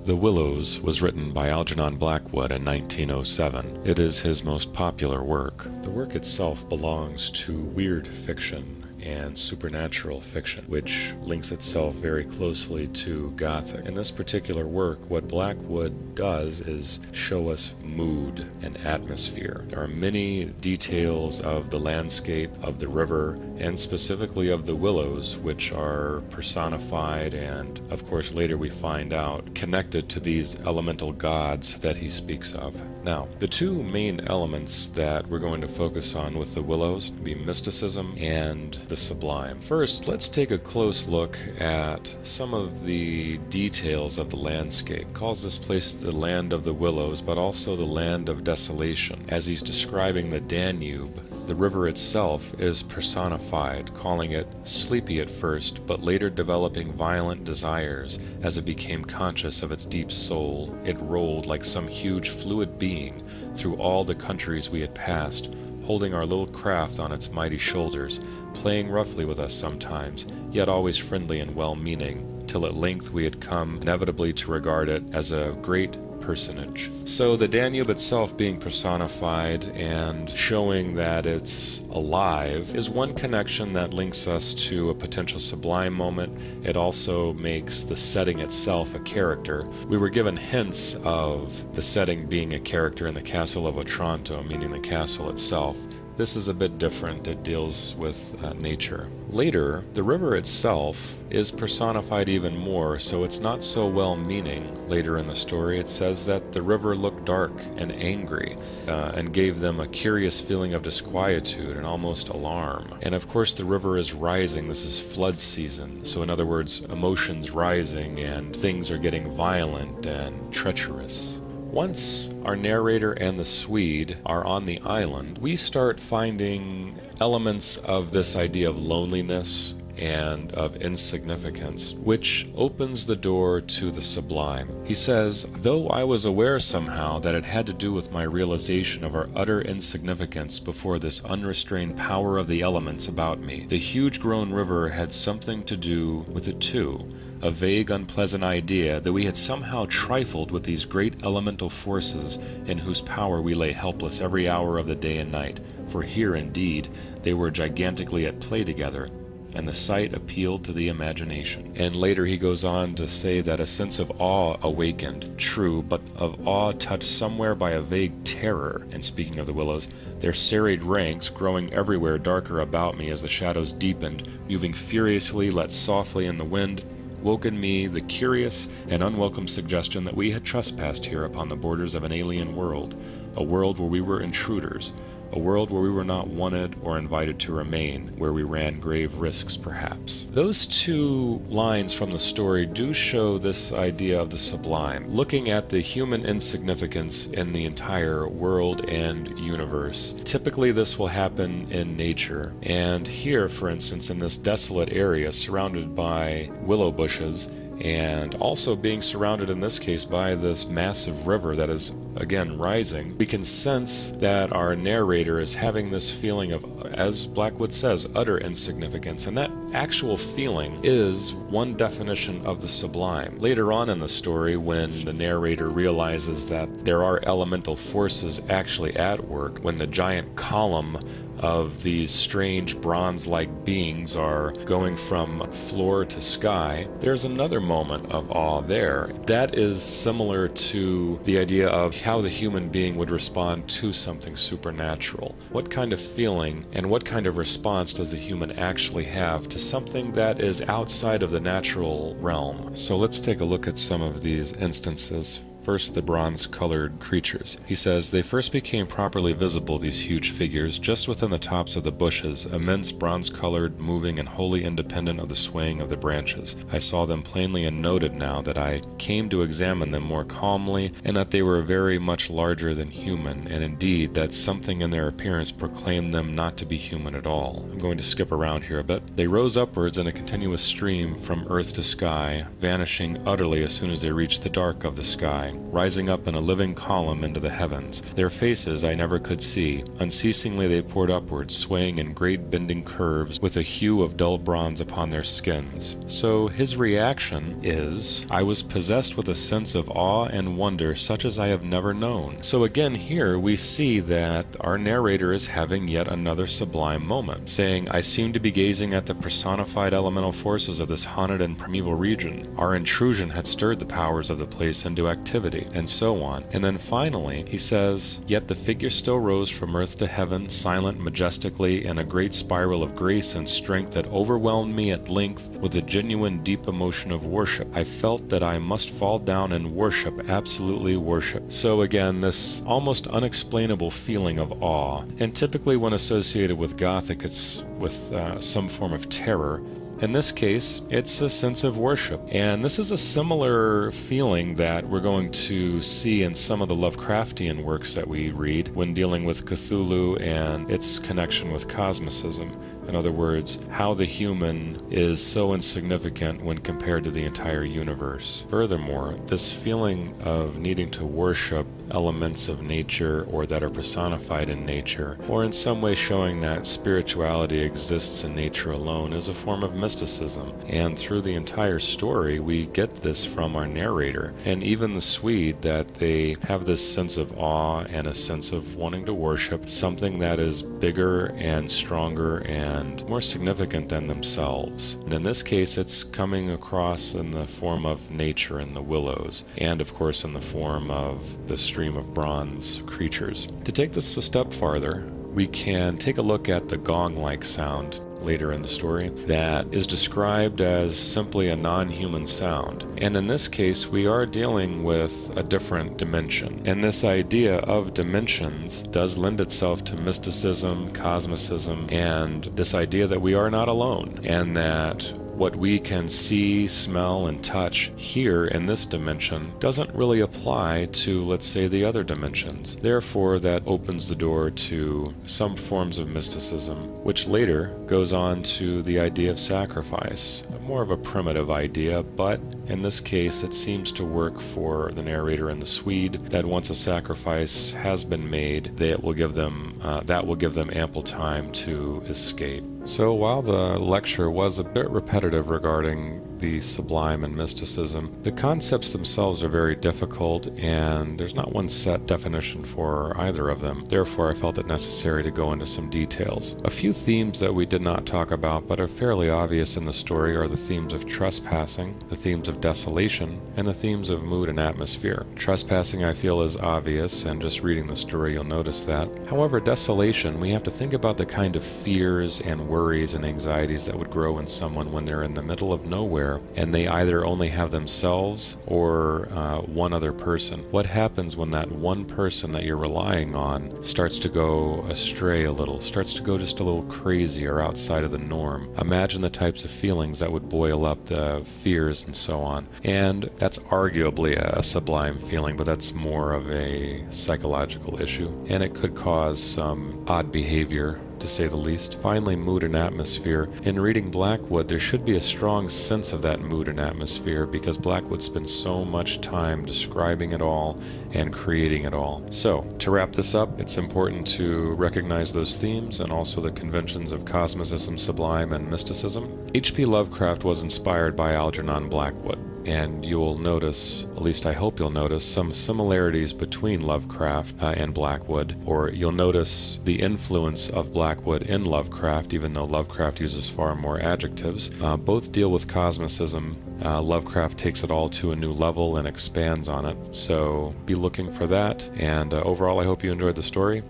TheWillows was written by Algernon Blackwood in 1907. It is his most popular work. The work itself belongs to weird fiction and supernatural fiction, which links itself very closely to Gothic. In this particular work, what Blackwood does is show us mood and atmosphere. There are many details of the landscape, of the river, and specifically of the willows, which are personified and, of course, later we find out, connected to these elemental gods that he speaks of. Now, the two main elements that we're going to focus on with the willows be mysticism and the sublime. First, let's take a close look at some of the details of the landscape. He calls this place the land of the willows, but also the land of desolation. As he's describing the Danube, the river itself is personified, calling it sleepy at first, but later developing violent desires as it became conscious of its deep soul. It rolled like some huge fluid being through all the countries we had passed, holding our little craft on its mighty shoulders, playing roughly with us sometimes, yet always friendly and well-meaning, till at length we had come inevitably to regard it as a great personage. So the Danube itself being personified and showing that it's alive is one connection that links us to a potential sublime moment. It also makes the setting itself a character. We were given hints of the setting being a character in the Castle of Otranto, meaning the castle itself. This is a bit different. It deals with nature. Later, the river itself is personified even more, so it's not so well-meaning. Later in the story, it says that the river looked dark and angry and gave them a curious feeling of disquietude and almost alarm. And of course, the river is rising. This is flood season. So in other words, emotions rising and things are getting violent and treacherous. Once our narrator and the Swede are on the island, we start finding elements of this idea of loneliness and of insignificance, which opens the door to the sublime. He says, though I was aware somehow that it had to do with my realization of our utter insignificance before this unrestrained power of the elements about me, the huge grown river had something to do with it too. A vague, unpleasant idea that we had somehow trifled with these great elemental forces in whose power we lay helpless every hour of the day and night, for here, indeed, they were gigantically at play together, and the sight appealed to the imagination. And later he goes on to say that a sense of awe awakened, true, but of awe touched somewhere by a vague terror. And speaking of the willows, their serried ranks, growing everywhere darker about me as the shadows deepened, moving furiously, let softly in the wind, woke in me the curious and unwelcome suggestion that we had trespassed here upon the borders of an alien world, a world where we were intruders, a world where we were not wanted or invited to remain, where we ran grave risks perhaps. Those two lines from the story do show this idea of the sublime, looking at the human insignificance in the entire world and universe. Typically this will happen in nature, and here, for instance, in this desolate area surrounded by willow bushes, and also being surrounded in this case by this massive river that is again rising, we can sense that our narrator is having this feeling of, as Blackwood says, utter insignificance, and that actual feeling is one definition of the sublime. Later on in the story, when the narrator realizes that there are elemental forces actually at work, when the giant column of these strange bronze-like beings are going from floor to sky, there's another moment of awe there. That is similar to the idea of how the human being would respond to something supernatural. What kind of feeling and what kind of response does the human actually have to something that is outside of the natural realm? So let's take a look at some of these instances. First, the bronze-colored creatures. He says, they first became properly visible, these huge figures, just within the tops of the bushes, immense bronze-colored, moving and wholly independent of the swaying of the branches. I saw them plainly and noted now that I came to examine them more calmly, and that they were very much larger than human, and indeed that something in their appearance proclaimed them not to be human at all. I'm going to skip around here a bit. They rose upwards in a continuous stream from earth to sky, vanishing utterly as soon as they reached the dark of the sky. flame, rising up in a living column into the heavens. Their faces I never could see. Unceasingly they poured upwards, swaying in great bending curves, with a hue of dull bronze upon their skins. So his reaction is, I was possessed with a sense of awe and wonder such as I have never known. So again here we see that our narrator is having yet another sublime moment, saying, I seem to be gazing at the personified elemental forces of this haunted and primeval region. Our intrusion had stirred the powers of the place into activity, and so on. And then finally, he says, yet the figure still rose from earth to heaven, silent, majestically, in a great spiral of grace and strength that overwhelmed me at length with a genuine deep emotion of worship. I felt that I must fall down and worship, absolutely worship. So again, this almost unexplainable feeling of awe, and typically when associated with Gothic, it's with some form of terror. In this case, it's a sense of worship. And this is a similar feeling that we're going to see in some of the Lovecraftian works that we read when dealing with Cthulhu and its connection with cosmicism. In other words, how the human is so insignificant when compared to the entire universe. Furthermore, this feeling of needing to worship elements of nature or that are personified in nature, or in some way showing that spirituality exists in nature alone, is a form of mysticism. And through the entire story, we get this from our narrator. And even the Swede, that they have this sense of awe and a sense of wanting to worship something that is bigger and stronger and more significant than themselves. And in this case, it's coming across in the form of nature and the willows, and of course in the form of the stream of bronze creatures. To take this a step farther, we can take a look at the gong-like sound later in the story that is described as simply a non-human sound. And in this case, we are dealing with a different dimension. And this idea of dimensions does lend itself to mysticism, cosmicism, and this idea that we are not alone, and that what we can see, smell, and touch here in this dimension doesn't really apply to, let's say, the other dimensions. Therefore, that opens the door to some forms of mysticism, which later goes on to the idea of sacrifice. More of a primitive idea, but in this case, it seems to work for the narrator and the Swede, that once a sacrifice has been made, that will give them ample time to escape. So while the lecture was a bit repetitive regarding the sublime and mysticism, the concepts themselves are very difficult, and there's not one set definition for either of them. Therefore, I felt it necessary to go into some details. A few themes that we did not talk about but are fairly obvious in the story are the themes of trespassing, the themes of desolation, and the themes of mood and atmosphere. Trespassing, I feel, is obvious, and just reading the story you'll notice that. However, desolation, we have to think about the kind of fears and worries and anxieties that would grow in someone when they're in the middle of nowhere and they either only have themselves or one other person. What happens when that one person that you're relying on starts to go astray a little, starts to go just a little crazy or outside of the norm? Imagine the types of feelings that would boil up, the fears and so on. And that's arguably a sublime feeling, but that's more of a psychological issue, and it could cause some odd behavior, to say the least. Finally, mood and atmosphere. In reading Blackwood, there should be a strong sense of that mood and atmosphere because Blackwood spends so much time describing it all and creating it all. So, to wrap this up, it's important to recognize those themes and also the conventions of cosmicism, sublime, and mysticism. H.P. Lovecraft was inspired by Algernon Blackwood, and you'll notice, at least I hope you'll notice, some similarities between Lovecraft and Blackwood, or you'll notice the influence of Blackwood in Lovecraft, even though Lovecraft uses far more adjectives. Both deal with cosmicism. Lovecraft takes it all to a new level and expands on it, so be looking for that, and overall I hope you enjoyed the story.